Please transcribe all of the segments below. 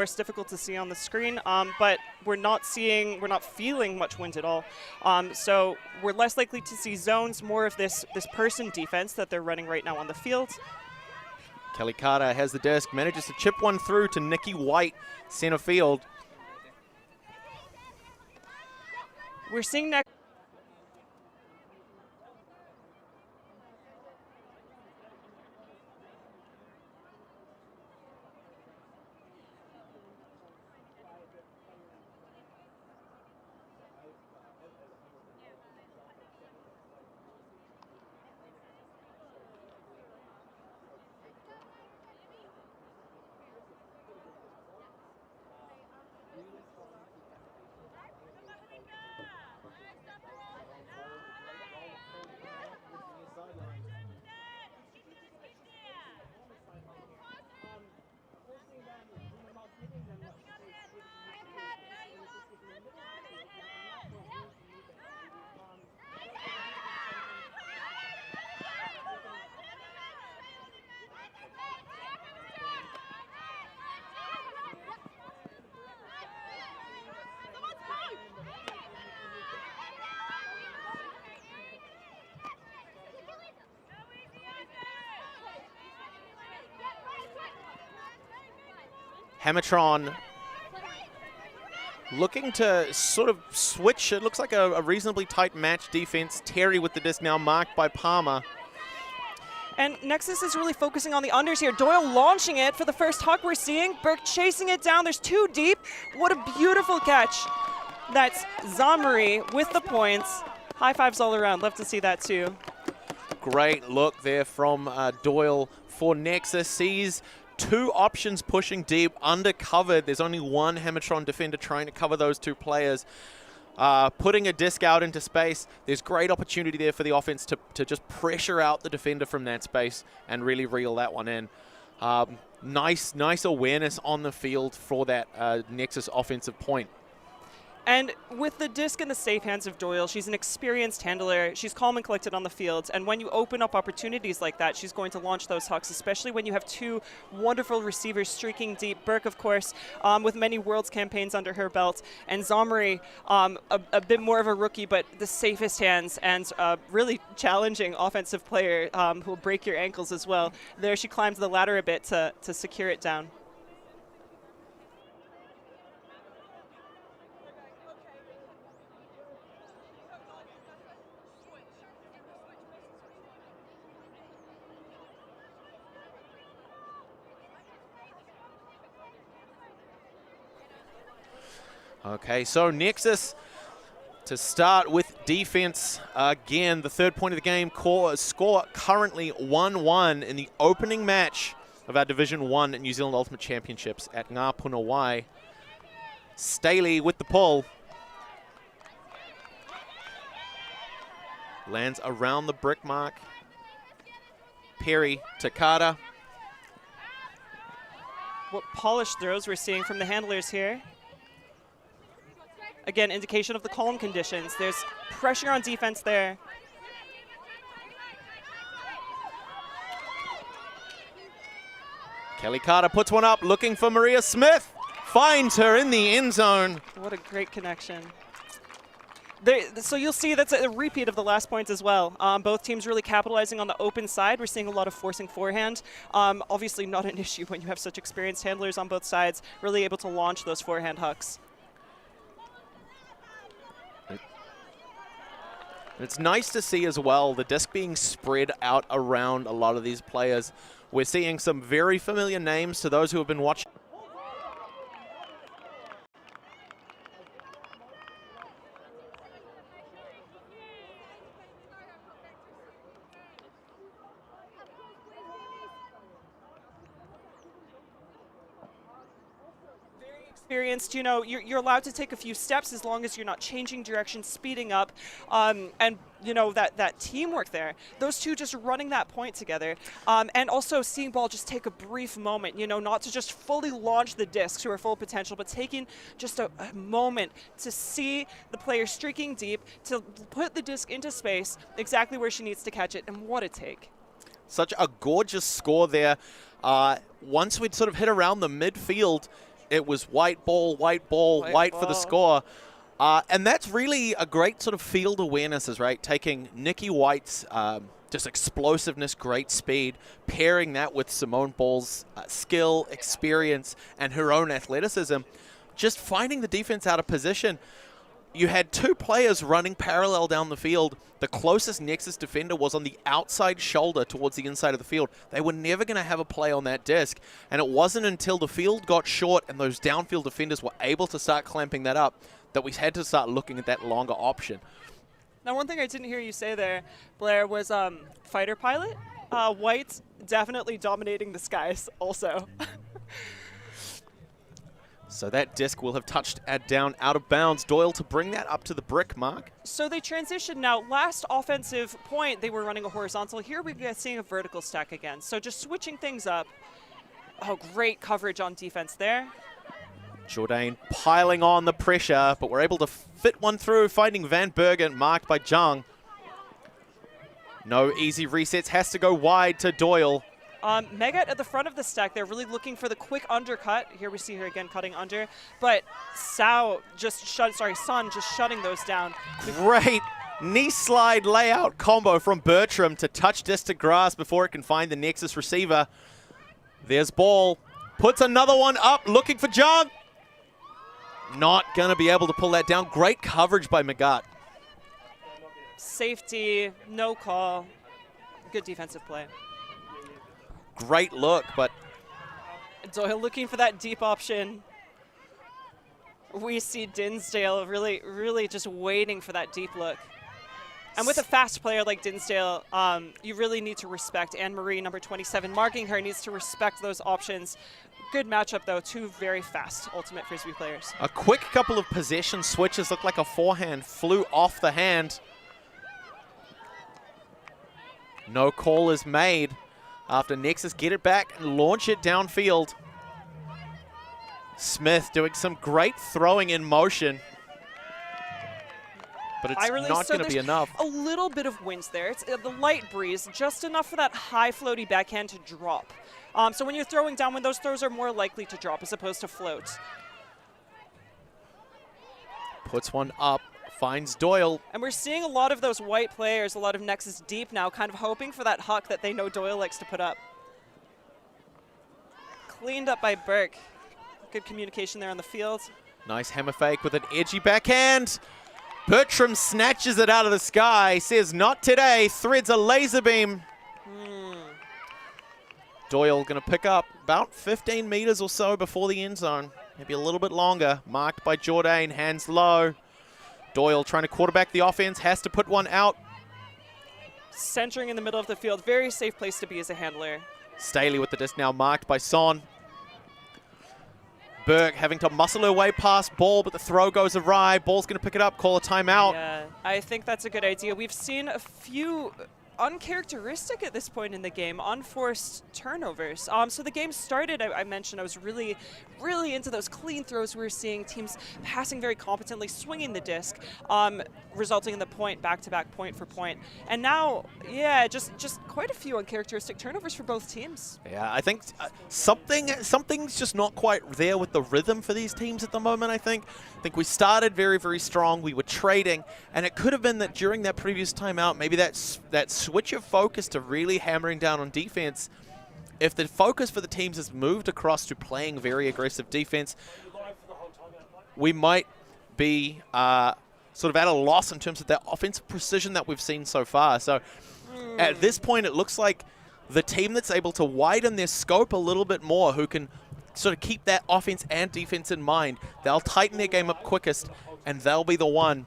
course, difficult to see on the screen, but we're not feeling much wind at all. So we're less likely to see zones, more of this person defense that they're running right now on the field. Kelly Carter has the disc, manages to chip one through to Nikki White, center field. We're seeing next. Hammertron looking to sort of switch. It looks like a reasonably tight match defense. Terry with the disc now marked by Palmer. And Nexus is really focusing on the unders here. Doyle launching it for the first huck we're seeing. Burke chasing it down. There's two deep. What a beautiful catch. That's Zamari with the points. High fives all around. Love to see that too. Great look there from Doyle for Nexus. Sees two options pushing deep, undercovered. There's only one Hammertron defender trying to cover those two players. Putting a disc out into space. There's great opportunity there for the offense to just pressure out the defender from that space and really reel that one in. Nice awareness on the field for that Nexus offensive point. And with the disc in the safe hands of Doyle, she's an experienced handler. She's calm and collected on the field. And when you open up opportunities like that, she's going to launch those hucks, especially when you have two wonderful receivers streaking deep. Burke, of course, with many Worlds campaigns under her belt. And Zamari, a bit more of a rookie, but the safest hands and really challenging offensive player who will break your ankles as well. There she climbs the ladder a bit to secure it down. Okay, so Nexus to start with defense again. The third point of the game. Score currently 1-1 in the opening match of our Division 1 New Zealand Ultimate Championships at Ngā Puna Wai. Staley with the pull. Lands around the brick mark. Perry to Carter. What polished throws we're seeing from the handlers here. Again, indication of the calm conditions. There's pressure on defense there. Kelly Carter puts one up, looking for Maria Smith. Finds her in the end zone. What a great connection. So you'll see that's a repeat of the last points as well. Both teams really capitalizing on the open side. We're seeing a lot of forcing forehand. Obviously not an issue when you have such experienced handlers on both sides, really able to launch those forehand hucks. It's nice to see as well the disc being spread out around a lot of these players. We're seeing some very familiar names to those who have been watching. Experienced, you know, you're allowed to take a few steps as long as you're not changing direction, speeding up, and you know that teamwork there. Those two just running that point together, and also seeing ball just take a brief moment, you know, not to just fully launch the disc to her full potential, but taking just a moment to see the player streaking deep, to put the disc into space exactly where she needs to catch it, and what a take. Such a gorgeous score there. Once we'd sort of hit around the midfield, it was white ball, white for the score. And that's really a great sort of field awareness, right? Taking Nikki White's just explosiveness, great speed, pairing that with Simone Ball's skill, experience, and her own athleticism, just finding the defense out of position. You had two players running parallel down the field. The closest Nexus defender was on the outside shoulder towards the inside of the field. They were never going to have a play on that disc. And it wasn't until the field got short and those downfield defenders were able to start clamping that up that we had to start looking at that longer option. Now, one thing I didn't hear you say there, Blair, was fighter pilot. White's definitely dominating the skies also. So that disc will have touched down out of bounds. Doyle to bring that up to the brick mark. So they transitioned now. Last offensive point, they were running a horizontal. Here we're seeing a vertical stack again. So just switching things up. Oh, great coverage on defense there. Jourdain piling on the pressure, but we're able to fit one through, finding Van Bergen, marked by Jung. No easy resets, has to go wide to Doyle. Megat at the front of the stack, they're really looking for the quick undercut. Here we see her again cutting under, but Sun just shutting those down. Great knee slide layout combo from Bertram to touch disc to grass before it can find the Nexus receiver. There's Ball, puts another one up, looking for Jung. Not going to be able to pull that down. Great coverage by Megat. Safety, no call. Good defensive play. Great look, but Doyle looking for that deep option. We see Dinsdale really just waiting for that deep look. And with a fast player like Dinsdale, you really need to respect Anne-Marie, number 27, marking her, needs to respect those options. Good matchup, though. Two very fast Ultimate Frisbee players. A quick couple of possession switches, looked like a forehand, flew off the hand. No call is made after Nexus get it back and launch it downfield. Smith doing some great throwing in motion. But it's not going to be enough. A little bit of winds there. It's the light breeze, just enough for that high floaty backhand to drop. So when you're throwing downwind, those throws are more likely to drop as opposed to float. Puts one up, finds Doyle. And we're seeing a lot of those white players, a lot of Nexus deep now, kind of hoping for that huck that they know Doyle likes to put up. Cleaned up by Burke. Good communication there on the field. Nice hammer fake with an edgy backhand. Bertram snatches it out of the sky, says not today, threads a laser beam. Doyle going to pick up about 15 meters or so before the end zone. Maybe a little bit longer. Marked by Jourdain, hands low. Doyle trying to quarterback the offense, has to put one out. Centering in the middle of the field. Very safe place to be as a handler. Staley with the disc now marked by Son. Berg having to muscle her way past Ball, but the throw goes awry. Ball's going to pick it up, call a timeout. Yeah, I think that's a good idea. We've seen a few uncharacteristic at this point in the game, unforced turnovers. So the game started, I mentioned, I was really into those clean throws. We were seeing teams passing very competently, swinging the disc, resulting in the point, back-to-back point for point. And now, yeah, just quite a few uncharacteristic turnovers for both teams. Yeah, I think something's just not quite there with the rhythm for these teams at the moment, I think. I think we started very strong. We were trading, and it could have been that during that previous timeout, maybe that switch of focus to really hammering down on defense, if the focus for the teams has moved across to playing very aggressive defense, we might be sort of at a loss in terms of that offensive precision that we've seen so far. So at this point, it looks like the team that's able to widen their scope a little bit more, who can sort of keep that offense and defense in mind, they'll tighten their game up quickest, and they'll be the one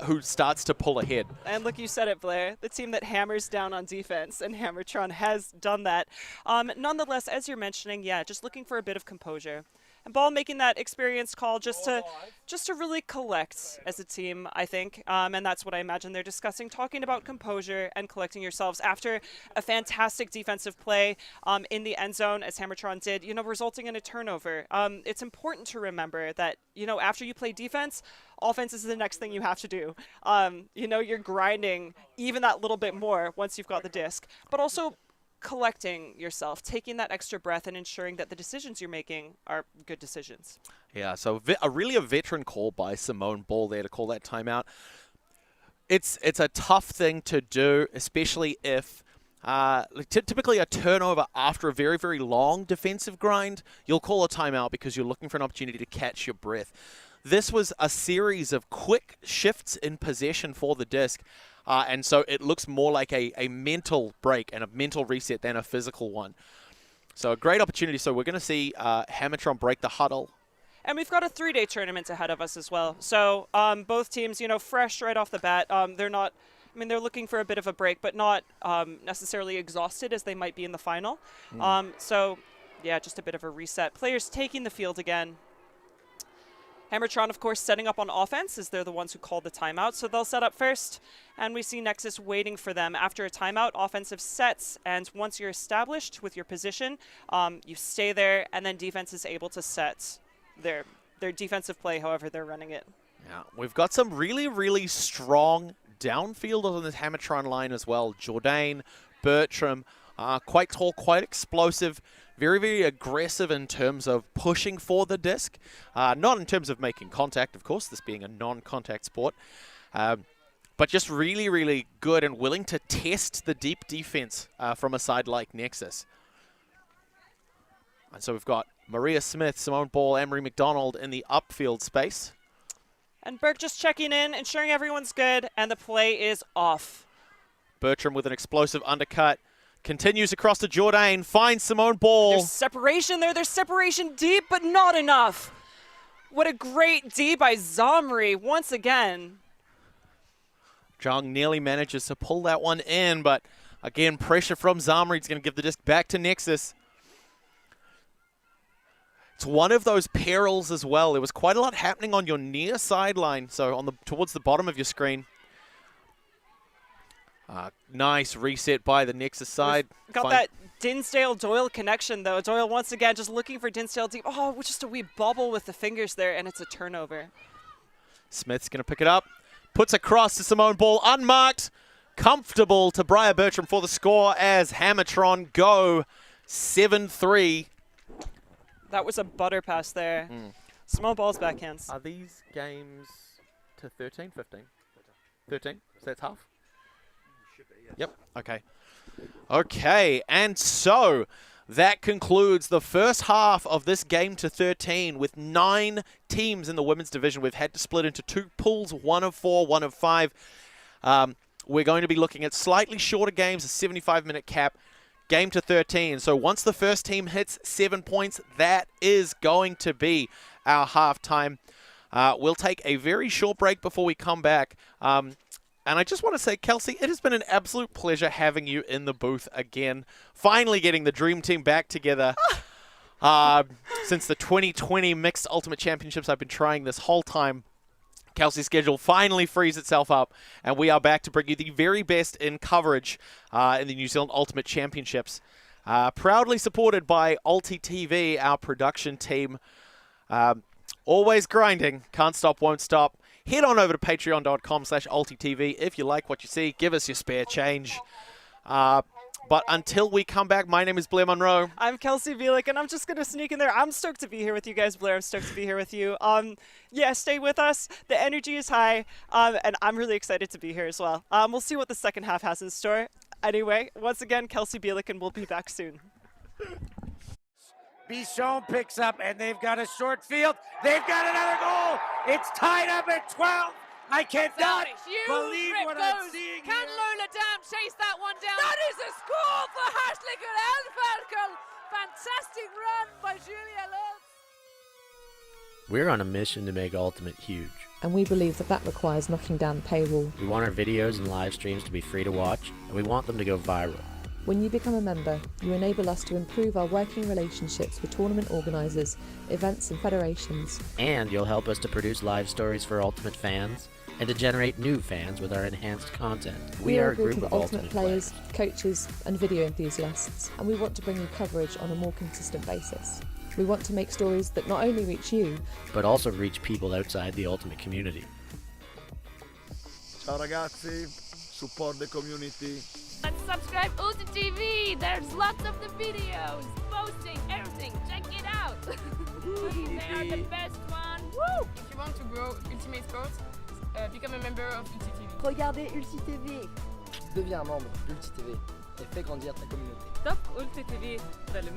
who starts to pull ahead. And look, you said it, Blair, the team that hammers down on defense, and Hammertron has done that. Nonetheless, as you're mentioning, yeah, just looking for a bit of composure. And Ball making that experienced call just to really collect as a team, I think. And that's what I imagine they're discussing, talking about composure and collecting yourselves after a fantastic defensive play in the end zone, as Hammertron did, resulting in a turnover. It's important to remember that, after you play defense, offense is the next thing you have to do. You're grinding even that little bit more once you've got the disc. But also collecting yourself, taking that extra breath and ensuring that the decisions you're making are good decisions. Yeah, so really a veteran call by Simone Ball there to call that timeout. It's a tough thing to do, especially if typically a turnover after a very, very long defensive grind, you'll call a timeout because you're looking for an opportunity to catch your breath. This was a series of quick shifts in possession for the disc, and so it looks more like a mental break and a mental reset than a physical one. So a great opportunity. So we're going to see Hammertron break the huddle. And we've got a 3-day tournament ahead of us as well. So both teams, you know, fresh right off the bat. They're not, I mean, they're looking for a bit of a break, but not necessarily exhausted as they might be in the final. So, yeah, just a bit of a reset. Players taking the field again. Hammertron, of course, setting up on offense as they're the ones who called the timeout. So they'll set up first, and we see Nexus waiting for them. After a timeout, offensive sets, and once you're established with your position, you stay there, and then defense is able to set their defensive play however they're running it. Yeah, we've got some really, really strong downfield on this Hammertron line as well. Jourdain, Bertram, quite tall, quite explosive, very, very aggressive in terms of pushing for the disc. Not in terms of making contact, of course, this being a non-contact sport. But just really, really good and willing to test the deep defense from a side like Nexus. And so we've got Maria Smith, Simone Ball, Emery McDonald in the upfield space. And Burke just checking in, ensuring everyone's good, and the play is off. Bertram with an explosive undercut. Continues across to Jourdain, finds Simone Ball. There's separation there. There's separation deep, but not enough. What a great D by Zomri once again. Zhang nearly manages to pull that one in, but again, pressure from Zomri is going to give the disc back to Nexus. It's one of those perils as well. There was quite a lot happening on your near sideline, so on towards the bottom of your screen. Nice reset by the Nexus side. We've got that Dinsdale-Doyle connection, though. Doyle once again just looking for Dinsdale deep. Oh, just a wee bobble with the fingers there, and it's a turnover. Smith's going to pick it up. Puts across to Simone Ball, unmarked. Comfortable to Briar Bertram for the score as Hammertron go 7-3. That was a butter pass there. Simone Ball's backhands. Are these games to 13, 15? 13? So that's half? Should be, yes. Yep, okay. Okay, and so that concludes the first half of this game to 13 with 9 teams in the women's division. We've had to split into 2 pools, 1 of 4, 1 of 5. We're going to be looking at slightly shorter games, a 75-minute cap. Game to 13. So once the first team hits 7 points, that is going to be our halftime. We'll take a very short break before we come back. And I just want to say, Kelsey, it has been an absolute pleasure having you in the booth again. Finally getting the Dream Team back together. Since the 2020 Mixed Ultimate Championships, I've been trying this whole time. Kelsey's schedule finally frees itself up, and we are back to bring you the very best in coverage in the New Zealand Ultimate Championships. Proudly supported by ulti.TV, our production team. Always grinding, can't stop, won't stop. Head on over to patreon.com/ulti.tv if you like what you see. Give us your spare change. But until we come back, my name is Blair Monroe. I'm Kelsey Bielik, and I'm just going to sneak in there. I'm stoked to be here with you guys, Blair. I'm stoked to be here with you. Yeah, stay with us. The energy is high, and I'm really excited to be here as well. We'll see what the second half has in store. Anyway, once again, Kelsey Bielik, and we'll be back soon. Bichon picks up, and they've got a short field. They've got another goal. It's tied up at 12. I cannot believe what I'm seeing Can here. Lola Dam chase that one down? That is a score for Hartlicker Elferkel. Fantastic run by Julia Lutz. We're on a mission to make Ultimate huge. And we believe that requires knocking down the paywall. We want our videos and live streams to be free to watch, and we want them to go viral. When you become a member, you enable us to improve our working relationships with tournament organisers, events and federations. And you'll help us to produce live stories for Ultimate fans, and to generate new fans with our enhanced content. We are a group of Ultimate players, coaches and video enthusiasts, and we want to bring you coverage on a more consistent basis. We want to make stories that not only reach you, but also reach people outside the Ultimate community. Ciao ragazzi, support the community. Let's subscribe ulti.TV. There's lots of the videos, posting, everything. Check it out. They are the best one. Woo! If you want to grow Ultimate Sports, become a member of ulti.TV. Regardez ulti.TV. Deviens membre d'ulti.TV et fais grandir ta communauté. Stop ulti.TV. Följ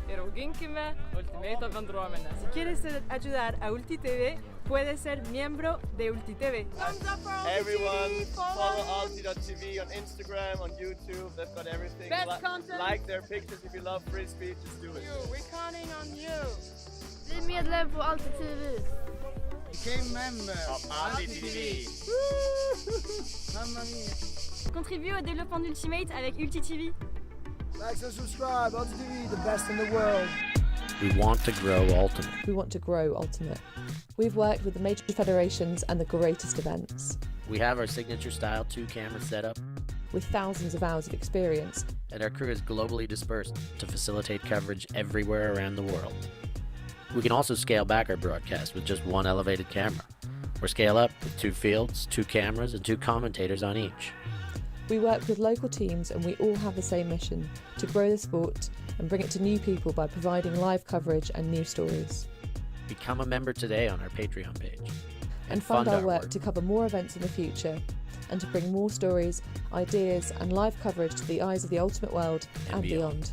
y roginkime Ultimate Vandromene. Si quieres ayudar a ulti.TV, puedes ser miembro de ulti.TV. Everyone follow ulti.TV on Instagram, on YouTube. They've got everything. Best content. Like their pictures if you love frisbee. Just do it. We're counting on you. Bli medlem på ulti.TV. Became member Of ulti.TV. Mamma mia. Contribue au développement d'Ultimate avec ulti.TV. Like and subscribe, ulti.TV, the best in the world. We want to grow Ultimate. We want to grow Ultimate. We've worked with the major federations and the greatest events. We have our signature style 2-camera setup, With thousands of hours of experience, and our crew is globally dispersed to facilitate coverage everywhere around the world. We can also scale back our broadcast with just one elevated camera, or scale up with 2 fields, 2 cameras, and 2 commentators on each. we work with local teams and we all have the same mission, to grow the sport and bring it to new people by providing live coverage and news stories. Become a member today on our Patreon page. And fund our work to cover more events in the future and to bring more stories, ideas and live coverage to the eyes of the ultimate world and beyond.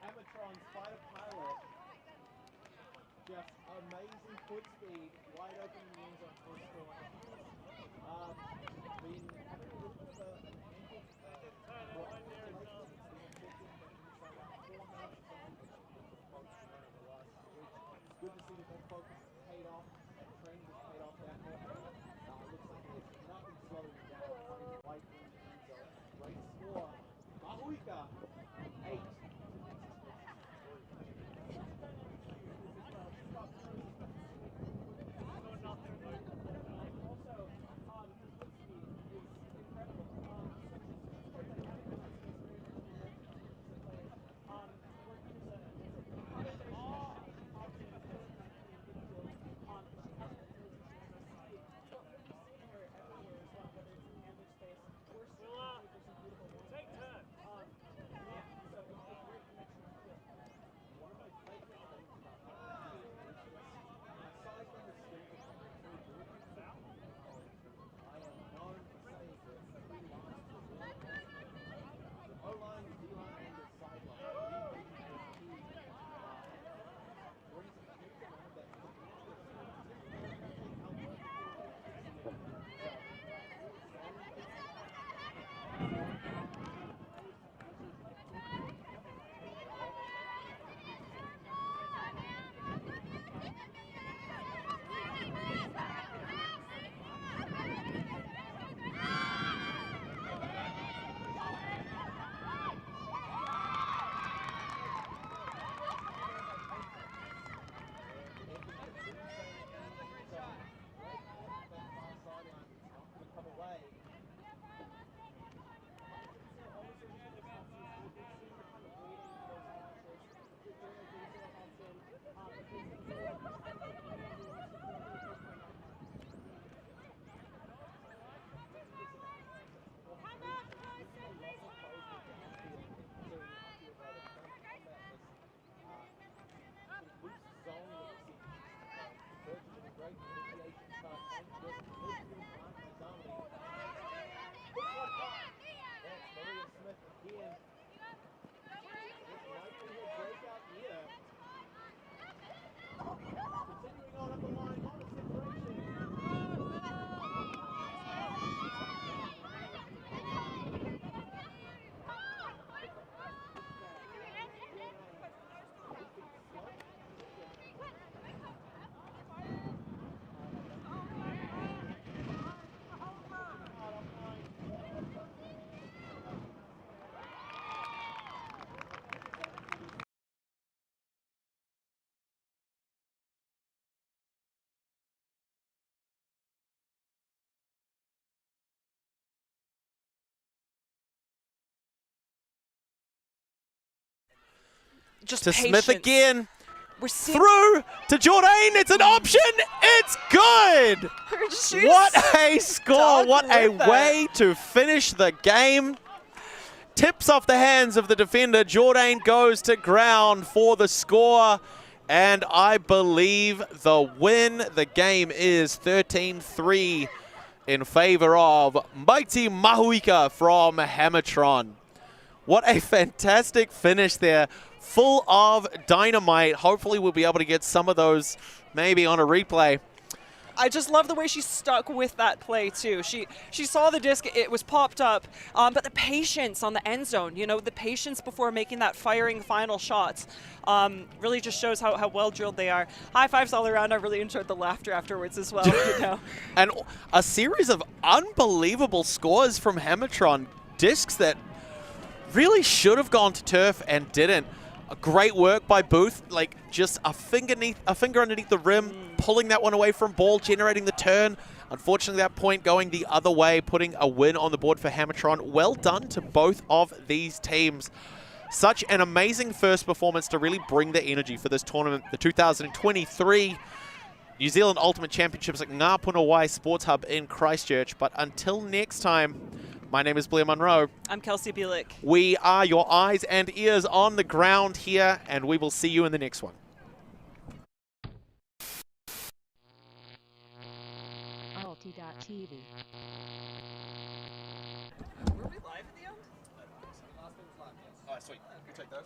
Hammertron fighter pilot. Just amazing foot speed, wide open wings on full score. Been having a little bit of an ankle good to see that that focus has paid off, that training has paid off down there. Looks like there's nothing slowing him down. White great score. Mahuika, 8. Also, just to patience. Smith again. We're seeing Through to Jordan. It's an option. It's good. She's What a score. stuck What a with it. way to finish the game. Tips off the hands of the defender. Jordan goes to ground for the score. And I believe the win. The game is 13-3 in favor of mighty Mahuika from Hammertron. What a fantastic finish there. Full of dynamite. Hopefully we'll be able to get some of those maybe on a replay. I just love the way she stuck with that play too. She saw the disc, it was popped up, but the patience on the end zone, you know, the patience before making that firing final shots really just shows how well drilled they are. High fives all around. I really enjoyed the laughter afterwards as well. You know. And a series of unbelievable scores from Hammertron. Discs that really should have gone to turf and didn't. Great work by Booth, like just a finger underneath the rim, pulling that one away from ball, generating the turn. Unfortunately, that point going the other way, putting a win on the board for Hammertron. Well done to both of these teams. Such an amazing first performance to really bring the energy for this tournament, the 2023 New Zealand Ultimate Championships at Ngā Puna Wai Sports Hub in Christchurch. But until next time, my name is Blair Munro. I'm Kelsey Bielik. We are your eyes and ears on the ground here, and we will see you in the next one. ulti.TV. Were we live at the end? Oh, sweet. You take those.